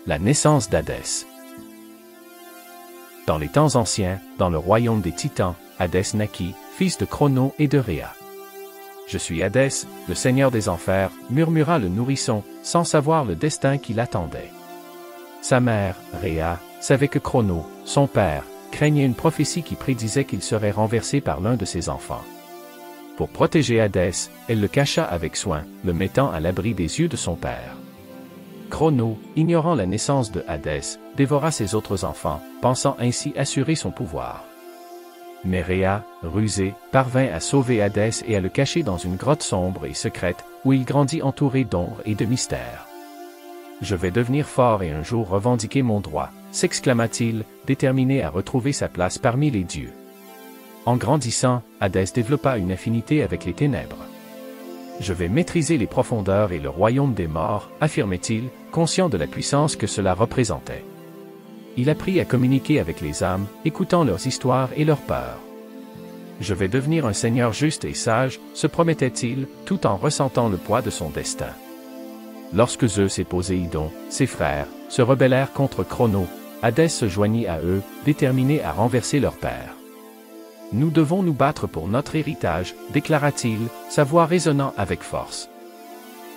La naissance d'Hadès. Dans les temps anciens, dans le royaume des Titans, Hadès naquit, fils de Crono et de Rhéa. « Je suis Hadès, le seigneur des enfers », murmura le nourrisson, sans savoir le destin qui l'attendait. Sa mère, Rhéa, savait que Crono, son père, craignait une prophétie qui prédisait qu'il serait renversé par l'un de ses enfants. Pour protéger Hadès, elle le cacha avec soin, le mettant à l'abri des yeux de son père. Crono, ignorant la naissance de Hadès, dévora ses autres enfants, pensant ainsi assurer son pouvoir. Mais Rhéa, rusée, parvint à sauver Hadès et à le cacher dans une grotte sombre et secrète, où il grandit entouré d'ombre et de mystères. « Je vais devenir fort et un jour revendiquer mon droit », s'exclama-t-il, déterminé à retrouver sa place parmi les dieux. En grandissant, Hadès développa une affinité avec les ténèbres. « Je vais maîtriser les profondeurs et le royaume des morts », affirmait-il, conscient de la puissance que cela représentait. Il apprit à communiquer avec les âmes, écoutant leurs histoires et leurs peurs. « Je vais devenir un seigneur juste et sage », se promettait-il, tout en ressentant le poids de son destin. Lorsque Zeus et Poséidon, ses frères, se rebellèrent contre Crono, Hadès se joignit à eux, déterminé à renverser leur père. « Nous devons nous battre pour notre héritage », déclara-t-il, sa voix résonnant avec force.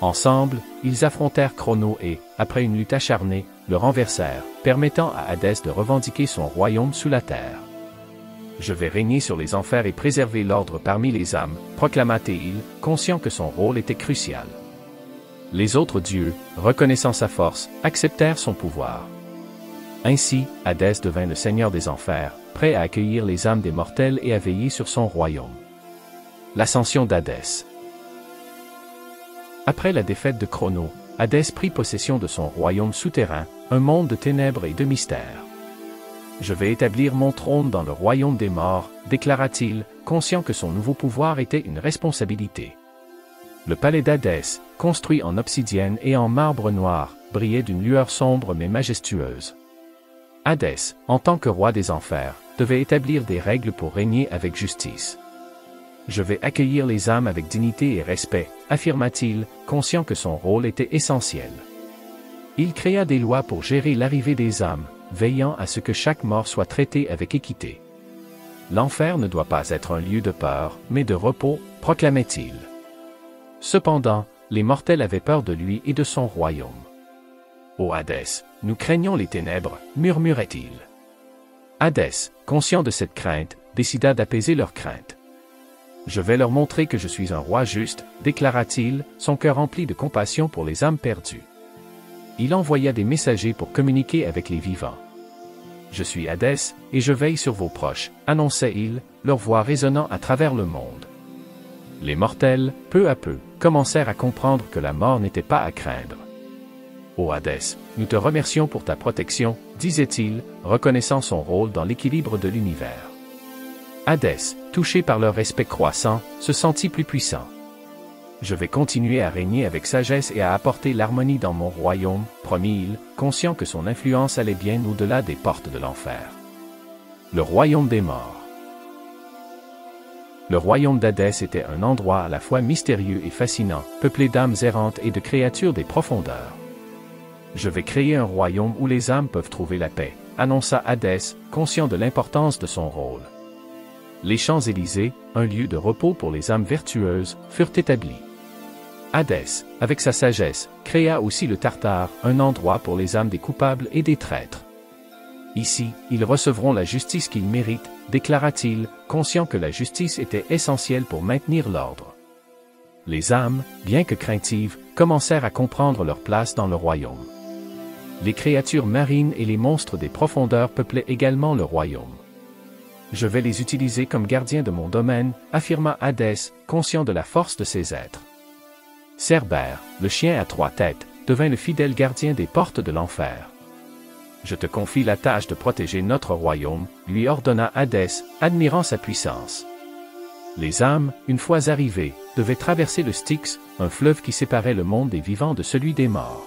Ensemble, ils affrontèrent Crono et, après une lutte acharnée, le renversèrent, permettant à Hadès de revendiquer son royaume sous la terre. « Je vais régner sur les enfers et préserver l'ordre parmi les âmes », proclama-t-il, conscient que son rôle était crucial. Les autres dieux, reconnaissant sa force, acceptèrent son pouvoir. Ainsi, Hadès devint le seigneur des enfers, prêt à accueillir les âmes des mortels et à veiller sur son royaume. L'ascension d'Hadès. Après la défaite de Crono, Hadès prit possession de son royaume souterrain, un monde de ténèbres et de mystères. « Je vais établir mon trône dans le royaume des morts », déclara-t-il, conscient que son nouveau pouvoir était une responsabilité. Le palais d'Hadès, construit en obsidienne et en marbre noir, brillait d'une lueur sombre mais majestueuse. Hadès, en tant que roi des enfers, devait établir des règles pour régner avec justice. « Je vais accueillir les âmes avec dignité et respect », affirma-t-il, conscient que son rôle était essentiel. Il créa des lois pour gérer l'arrivée des âmes, veillant à ce que chaque mort soit traité avec équité. « L'enfer ne doit pas être un lieu de peur, mais de repos », proclamait-il. Cependant, les mortels avaient peur de lui et de son royaume. « Ô Hadès, nous craignons les ténèbres », murmurait-il. Hadès, conscient de cette crainte, décida d'apaiser leurs craintes. « Je vais leur montrer que je suis un roi juste », déclara-t-il, son cœur rempli de compassion pour les âmes perdues. Il envoya des messagers pour communiquer avec les vivants. « Je suis Hadès, et je veille sur vos proches », annonçait-il, leur voix résonnant à travers le monde. Les mortels, peu à peu, commencèrent à comprendre que la mort n'était pas à craindre. « Ô Hadès, nous te remercions pour ta protection », disait-il, reconnaissant son rôle dans l'équilibre de l'univers. Hadès, touché par leur respect croissant, se sentit plus puissant. « Je vais continuer à régner avec sagesse et à apporter l'harmonie dans mon royaume », promit-il, conscient que son influence allait bien au-delà des portes de l'enfer. Le royaume des morts. Le royaume d'Hadès était un endroit à la fois mystérieux et fascinant, peuplé d'âmes errantes et de créatures des profondeurs. « Je vais créer un royaume où les âmes peuvent trouver la paix », annonça Hadès, conscient de l'importance de son rôle. Les Champs-Élysées, un lieu de repos pour les âmes vertueuses, furent établis. Hadès, avec sa sagesse, créa aussi le Tartare, un endroit pour les âmes des coupables et des traîtres. Ici, ils recevront la justice qu'ils méritent, déclara-t-il, conscient que la justice était essentielle pour maintenir l'ordre. Les âmes, bien que craintives, commencèrent à comprendre leur place dans le royaume. Les créatures marines et les monstres des profondeurs peuplaient également le royaume. « Je vais les utiliser comme gardiens de mon domaine », affirma Hadès, conscient de la force de ses êtres. Cerbère, le chien à 3 têtes, devint le fidèle gardien des portes de l'enfer. « Je te confie la tâche de protéger notre royaume », lui ordonna Hadès, admirant sa puissance. Les âmes, une fois arrivées, devaient traverser le Styx, un fleuve qui séparait le monde des vivants de celui des morts.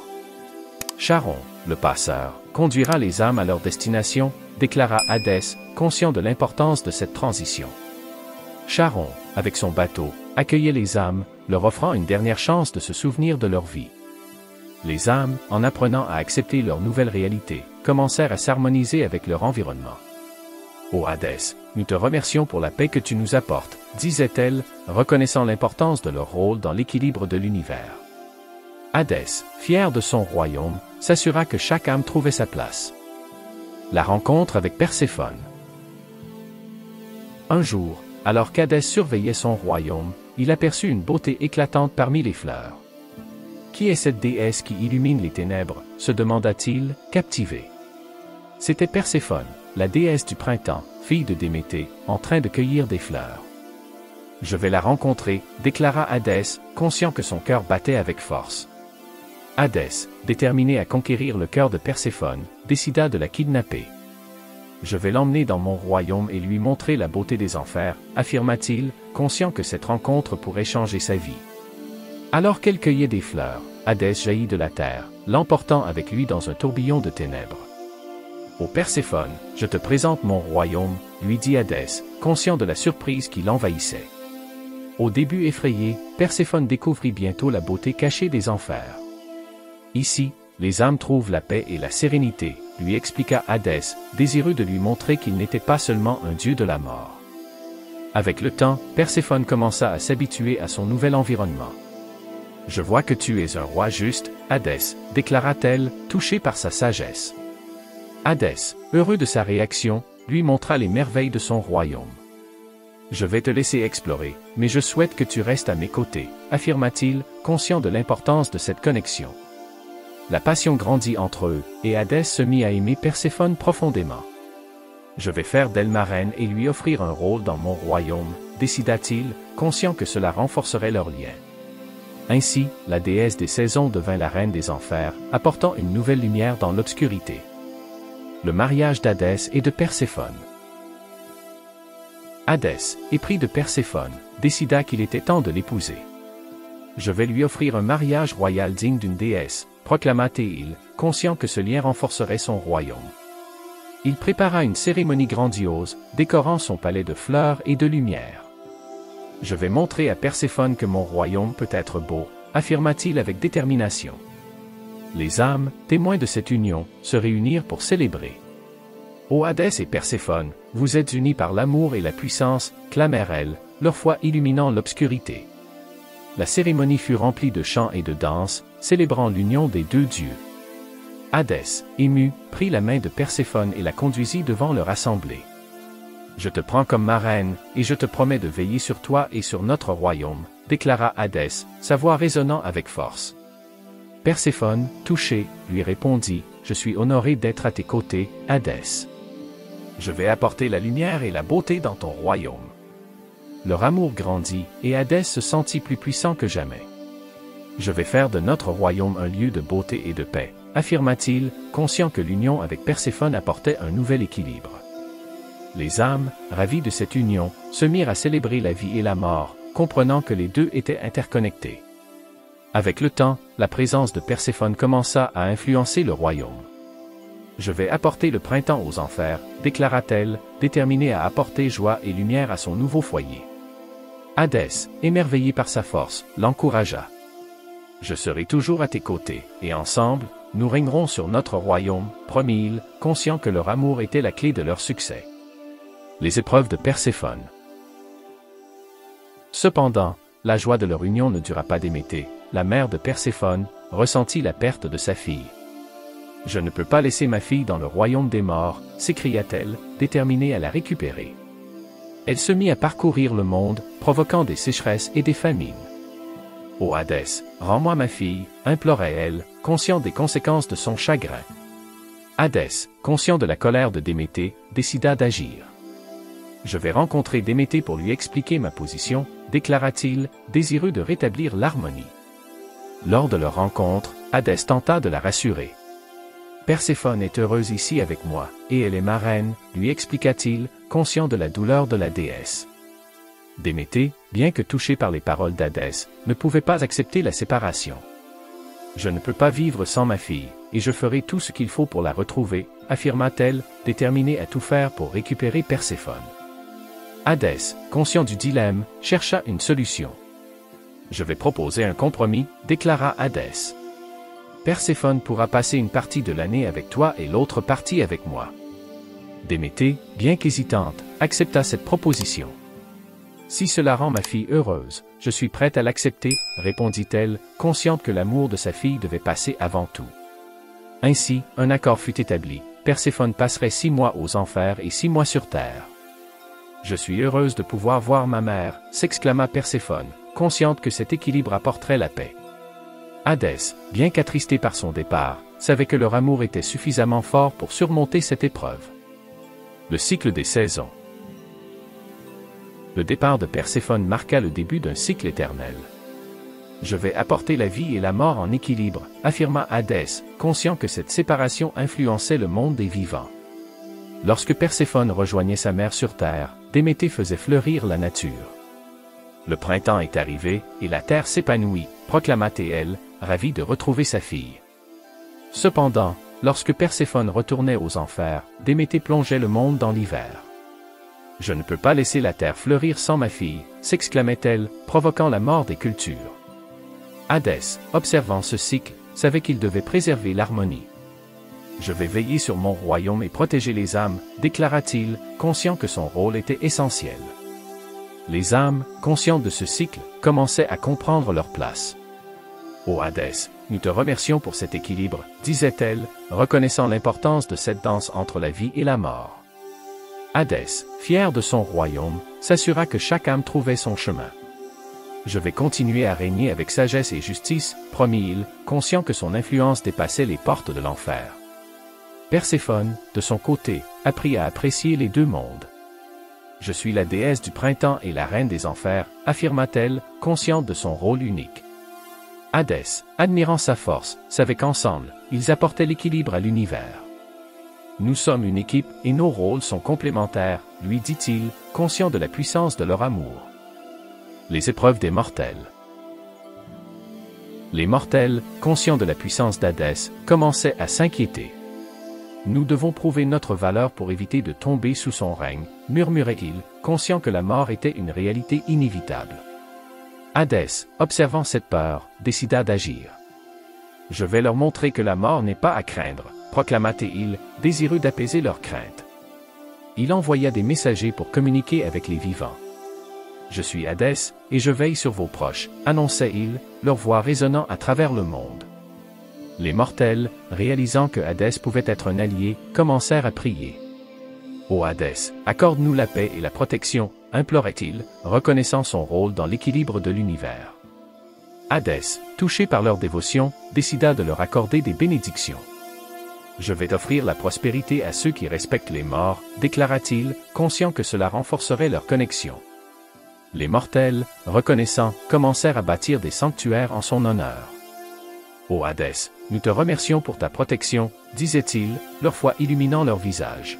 Charon, le passeur, conduira les âmes à leur destination, déclara Hadès, conscient de l'importance de cette transition. Charon, avec son bateau, accueillait les âmes, leur offrant une dernière chance de se souvenir de leur vie. Les âmes, en apprenant à accepter leur nouvelle réalité, commencèrent à s'harmoniser avec leur environnement. « Ô Hadès, nous te remercions pour la paix que tu nous apportes, » disait-elle, reconnaissant l'importance de leur rôle dans l'équilibre de l'univers. Hadès, fier de son royaume, s'assura que chaque âme trouvait sa place. La rencontre avec Perséphone. Un jour, alors qu'Hadès surveillait son royaume, il aperçut une beauté éclatante parmi les fleurs. « Qui est cette déesse qui illumine les ténèbres ?» se demanda-t-il, captivé. C'était Perséphone, la déesse du printemps, fille de Déméter, en train de cueillir des fleurs. « Je vais la rencontrer, » déclara Hadès, conscient que son cœur battait avec force. Hadès, déterminé à conquérir le cœur de Perséphone, décida de la kidnapper. « Je vais l'emmener dans mon royaume et lui montrer la beauté des enfers, » affirma-t-il, conscient que cette rencontre pourrait changer sa vie. Alors qu'elle cueillait des fleurs, Hadès jaillit de la terre, l'emportant avec lui dans un tourbillon de ténèbres. « Ô Perséphone, je te présente mon royaume, » lui dit Hadès, conscient de la surprise qui l'envahissait. Au début effrayé, Perséphone découvrit bientôt la beauté cachée des enfers. Ici, les âmes trouvent la paix et la sérénité, lui expliqua Hadès, désireux de lui montrer qu'il n'était pas seulement un dieu de la mort. Avec le temps, Perséphone commença à s'habituer à son nouvel environnement. « Je vois que tu es un roi juste, Hadès, » déclara-t-elle, touchée par sa sagesse. Hadès, heureux de sa réaction, lui montra les merveilles de son royaume. « Je vais te laisser explorer, mais je souhaite que tu restes à mes côtés, » affirma-t-il, conscient de l'importance de cette connexion. La passion grandit entre eux, et Hadès se mit à aimer Perséphone profondément. « Je vais faire d'elle ma reine et lui offrir un rôle dans mon royaume, » décida-t-il, conscient que cela renforcerait leur lien. Ainsi, la déesse des saisons devint la reine des enfers, apportant une nouvelle lumière dans l'obscurité. Le mariage d'Hadès et de Perséphone. Hadès, épris de Perséphone, décida qu'il était temps de l'épouser. « Je vais lui offrir un mariage royal digne d'une déesse, » proclama-t-il, conscient que ce lien renforcerait son royaume. Il prépara une cérémonie grandiose, décorant son palais de fleurs et de lumière. « Je vais montrer à Perséphone que mon royaume peut être beau, » affirma-t-il avec détermination. Les âmes, témoins de cette union, se réunirent pour célébrer. « Ô Hadès et Perséphone, vous êtes unis par l'amour et la puissance, » clamèrent-elles, leur foi illuminant l'obscurité. La cérémonie fut remplie de chants et de danses, célébrant l'union des deux dieux. Hadès, ému, prit la main de Perséphone et la conduisit devant leur assemblée. « Je te prends comme ma reine, et je te promets de veiller sur toi et sur notre royaume, » déclara Hadès, sa voix résonnant avec force. Perséphone, touchée, lui répondit, « Je suis honoré d'être à tes côtés, Hadès. Je vais apporter la lumière et la beauté dans ton royaume. » Leur amour grandit, et Hadès se sentit plus puissant que jamais. « Je vais faire de notre royaume un lieu de beauté et de paix, » affirma-t-il, conscient que l'union avec Perséphone apportait un nouvel équilibre. Les âmes, ravies de cette union, se mirent à célébrer la vie et la mort, comprenant que les deux étaient interconnectés. Avec le temps, la présence de Perséphone commença à influencer le royaume. « Je vais apporter le printemps aux enfers, » déclara-t-elle, déterminée à apporter joie et lumière à son nouveau foyer. Hadès, émerveillé par sa force, l'encouragea. « Je serai toujours à tes côtés, et ensemble, nous régnerons sur notre royaume, » promit-il, conscient que leur amour était la clé de leur succès. Les épreuves de Perséphone. Cependant, la joie de leur union ne dura pas. Déméter, la mère de Perséphone, ressentit la perte de sa fille. « Je ne peux pas laisser ma fille dans le royaume des morts, » s'écria-t-elle, déterminée à la récupérer. Elle se mit à parcourir le monde, provoquant des sécheresses et des famines. « Ô Hadès, rends-moi ma fille, » implorait-elle, conscient des conséquences de son chagrin. Hadès, conscient de la colère de Déméter, décida d'agir. « Je vais rencontrer Déméter pour lui expliquer ma position, » déclara-t-il, désireux de rétablir l'harmonie. Lors de leur rencontre, Hadès tenta de la rassurer. « Perséphone est heureuse ici avec moi, et elle est ma reine, » lui expliqua-t-il, conscient de la douleur de la déesse. Déméter, bien que touché par les paroles d'Hadès, ne pouvait pas accepter la séparation. « Je ne peux pas vivre sans ma fille, et je ferai tout ce qu'il faut pour la retrouver, » affirma-t-elle, déterminée à tout faire pour récupérer Perséphone. Hadès, conscient du dilemme, chercha une solution. « Je vais proposer un compromis, » déclara Hadès. « Perséphone pourra passer une partie de l'année avec toi et l'autre partie avec moi. Déméter, bien qu'hésitante, accepta cette proposition. Si cela rend ma fille heureuse, je suis prête à l'accepter, répondit-elle, consciente que l'amour de sa fille devait passer avant tout. Ainsi, un accord fut établi. Perséphone passerait 6 mois aux enfers et 6 mois sur terre. Je suis heureuse de pouvoir voir ma mère, s'exclama Perséphone, consciente que cet équilibre apporterait la paix. Hadès, bien qu'attristé par son départ, savait que leur amour était suffisamment fort pour surmonter cette épreuve. Le cycle des saisons. Le départ de Perséphone marqua le début d'un cycle éternel. Je vais apporter la vie et la mort en équilibre, affirma Hadès, conscient que cette séparation influençait le monde des vivants. Lorsque Perséphone rejoignait sa mère sur terre, Déméter faisait fleurir la nature. Le printemps est arrivé, et la terre s'épanouit, proclama Théel, ravi de retrouver sa fille. Cependant, lorsque Perséphone retournait aux enfers, Déméter plongeait le monde dans l'hiver. « Je ne peux pas laisser la terre fleurir sans ma fille », s'exclamait-elle, provoquant la mort des cultures. Hadès, observant ce cycle, savait qu'il devait préserver l'harmonie. « Je vais veiller sur mon royaume et protéger les âmes », déclara-t-il, conscient que son rôle était essentiel. Les âmes, conscientes de ce cycle, commençaient à comprendre leur place. « Ô Hadès, nous te remercions pour cet équilibre », disait-elle, reconnaissant l'importance de cette danse entre la vie et la mort. Hadès, fier de son royaume, s'assura que chaque âme trouvait son chemin. « Je vais continuer à régner avec sagesse et justice », promit-il, conscient que son influence dépassait les portes de l'enfer. Perséphone, de son côté, apprit à apprécier les deux mondes. « Je suis la déesse du printemps et la reine des enfers », affirma-t-elle, consciente de son rôle unique. Hadès, admirant sa force, savait qu'ensemble, ils apportaient l'équilibre à l'univers. « Nous sommes une équipe et nos rôles sont complémentaires », lui dit-il, conscient de la puissance de leur amour. Les épreuves des mortels. Les mortels, conscients de la puissance d'Hadès, commençaient à s'inquiéter. « Nous devons prouver notre valeur pour éviter de tomber sous son règne », murmurait-il, conscient que la mort était une réalité inévitable. Hadès, observant cette peur, décida d'agir. « Je vais leur montrer que la mort n'est pas à craindre », proclama-t-il, désireux d'apaiser leurs craintes. Il envoya des messagers pour communiquer avec les vivants. « Je suis Hadès, et je veille sur vos proches », annonçait-il, leur voix résonnant à travers le monde. Les mortels, réalisant que Hadès pouvait être un allié, commencèrent à prier. « Ô Hadès, accorde-nous la paix et la protection », implorait-il, reconnaissant son rôle dans l'équilibre de l'univers. Hadès, touché par leur dévotion, décida de leur accorder des bénédictions. « Je vais offrir la prospérité à ceux qui respectent les morts », déclara-t-il, conscient que cela renforcerait leur connexion. Les mortels, reconnaissant, commencèrent à bâtir des sanctuaires en son honneur. « Ô Hadès, nous te remercions pour ta protection », disait-il, leur foi illuminant leur visage.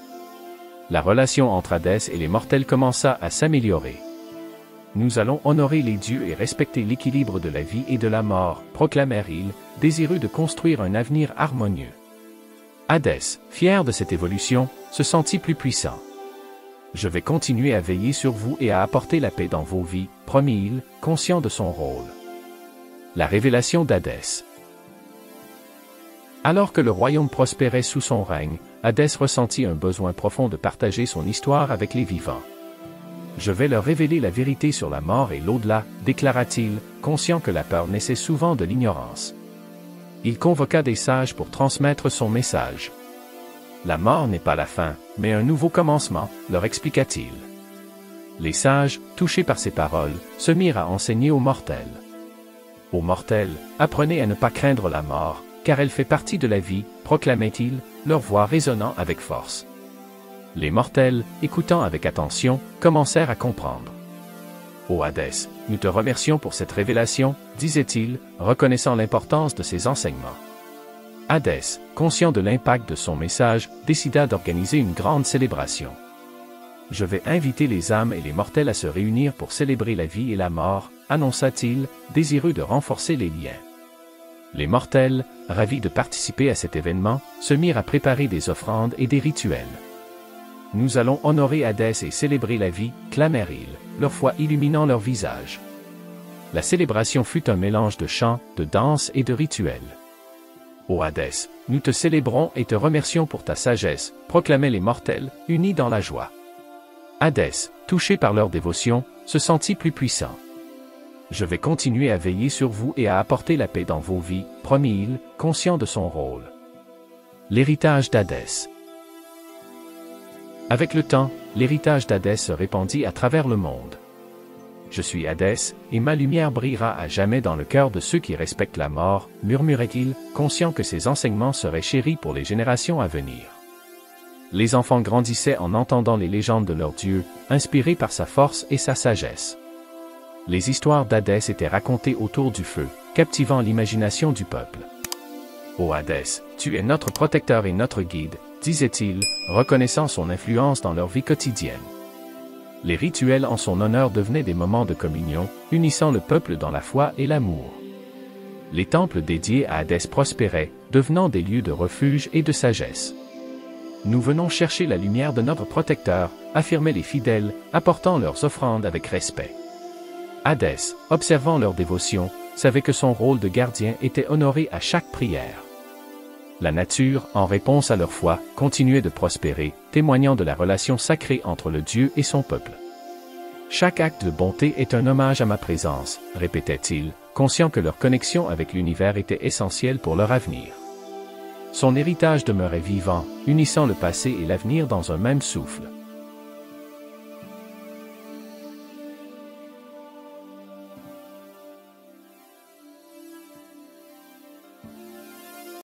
La relation entre Hadès et les mortels commença à s'améliorer. « Nous allons honorer les dieux et respecter l'équilibre de la vie et de la mort », proclamèrent-ils, désireux de construire un avenir harmonieux. Hadès, fier de cette évolution, se sentit plus puissant. « Je vais continuer à veiller sur vous et à apporter la paix dans vos vies », promit-il, conscient de son rôle. La révélation d'Hadès. Alors que le royaume prospérait sous son règne, Hadès ressentit un besoin profond de partager son histoire avec les vivants. « Je vais leur révéler la vérité sur la mort et l'au-delà », déclara-t-il, conscient que la peur naissait souvent de l'ignorance. Il convoqua des sages pour transmettre son message. « La mort n'est pas la fin, mais un nouveau commencement », leur expliqua-t-il. Les sages, touchés par ces paroles, se mirent à enseigner aux mortels. « Aux mortels, apprenez à ne pas craindre la mort, car elle fait partie de la vie, » proclamait-il, leur voix résonnant avec force. Les mortels, écoutant avec attention, commencèrent à comprendre. « Ô Hadès, nous te remercions pour cette révélation », disait-il, reconnaissant l'importance de ces enseignements. Hadès, conscient de l'impact de son message, décida d'organiser une grande célébration. « Je vais inviter les âmes et les mortels à se réunir pour célébrer la vie et la mort », annonça-t-il, désireux de renforcer les liens. Les mortels, ravis de participer à cet événement, se mirent à préparer des offrandes et des rituels. « Nous allons honorer Hadès et célébrer la vie », clamèrent-ils, leur foi illuminant leur visage. La célébration fut un mélange de chants, de danses et de rituels. Ô Hadès, nous te célébrons et te remercions pour ta sagesse, proclamaient les mortels, unis dans la joie. Hadès, touché par leur dévotion, se sentit plus puissant. Je vais continuer à veiller sur vous et à apporter la paix dans vos vies, promit-il, conscient de son rôle. L'héritage d'Hadès. Avec le temps, l'héritage d'Hadès se répandit à travers le monde. Je suis Hadès, et ma lumière brillera à jamais dans le cœur de ceux qui respectent la mort, murmurait-il, conscient que ses enseignements seraient chéris pour les générations à venir. Les enfants grandissaient en entendant les légendes de leur Dieu, inspirés par sa force et sa sagesse. Les histoires d'Hadès étaient racontées autour du feu, captivant l'imagination du peuple. Ô Hadès, tu es notre protecteur et notre guide, disait-il, reconnaissant son influence dans leur vie quotidienne. Les rituels en son honneur devenaient des moments de communion, unissant le peuple dans la foi et l'amour. Les temples dédiés à Hadès prospéraient, devenant des lieux de refuge et de sagesse. Nous venons chercher la lumière de notre protecteur, affirmaient les fidèles, apportant leurs offrandes avec respect. Hadès, observant leur dévotion, savait que son rôle de gardien était honoré à chaque prière. La nature, en réponse à leur foi, continuait de prospérer, témoignant de la relation sacrée entre le Dieu et son peuple. Chaque acte de bonté est un hommage à ma présence, répétait-il, conscient que leur connexion avec l'univers était essentielle pour leur avenir. Son héritage demeurait vivant, unissant le passé et l'avenir dans un même souffle.